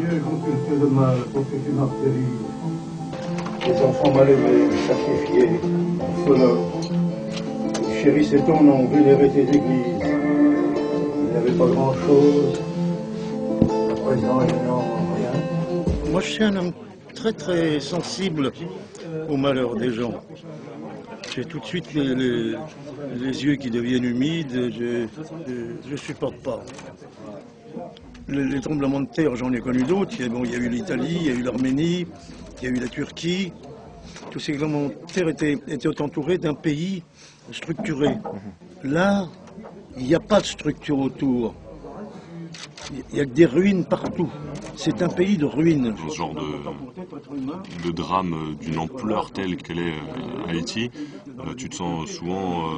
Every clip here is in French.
Dieu contre un peu de mal pour que tu martyrises. Les enfants mal aimés, sacrifiés, orphelins, ils chérissaient ton nom, vénéraient tes églises. Il n'y avait pas grand-chose. À présent, ils n'ont rien. Moi, je suis un homme très très sensible au malheur des gens. J'ai tout de suite les yeux qui deviennent humides, je supporte pas. Les tremblements de terre, j'en ai connu d'autres. Il y a eu l'Italie, il y a eu l'Arménie, il y a eu la Turquie. Tous ces tremblements de terre étaient entourés d'un pays structuré. Là, il n'y a pas de structure autour. Il n'y a que des ruines partout. C'est un pays de ruines. Ce genre de drame d'une ampleur telle qu'elle est à Haïti, tu te sens souvent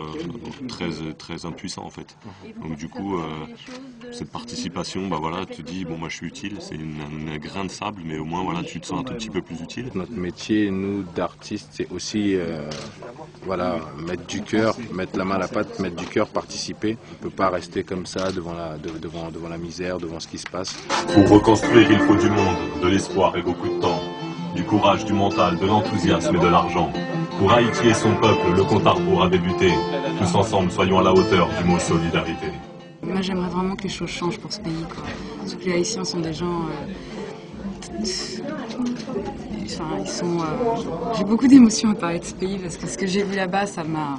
très impuissant en fait. Donc du coup, cette participation, bah voilà, tu te dis bon moi je suis utile, c'est un grain de sable, mais au moins voilà, tu te sens un tout petit peu plus utile. Notre métier, nous d'artistes, c'est aussi voilà, mettre du cœur, mettre la main à la pâte, mettre du cœur, participer. On ne peut pas rester comme ça devant la misère, devant ce qui se passe. Pour reconstruire, il faut du monde, de l'espoir et beaucoup de temps, du courage, du mental, de l'enthousiasme et de l'argent. Pour Haïti et son peuple, le compte à rebours a débuté. Tous ensemble, soyons à la hauteur du mot solidarité. Moi, j'aimerais vraiment que les choses changent pour ce pays, quoi. Parce que les Haïtiens sont des gens... Enfin, ils sont... J'ai beaucoup d'émotions à parler de ce pays parce que ce que j'ai vu là-bas, ça m'a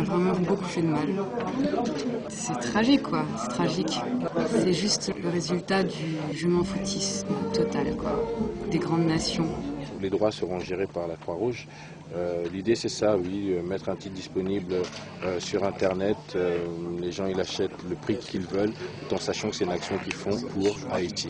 vraiment beaucoup fait de mal. C'est tragique, quoi. C'est tragique. C'est juste le résultat du je m'en foutisme total, quoi. Des grandes nations. Les droits seront gérés par la Croix-Rouge. L'idée c'est ça, oui, mettre un titre disponible sur Internet. Les gens ils achètent le prix qu'ils veulent, tout en sachant que c'est une action qu'ils font pour Haïti.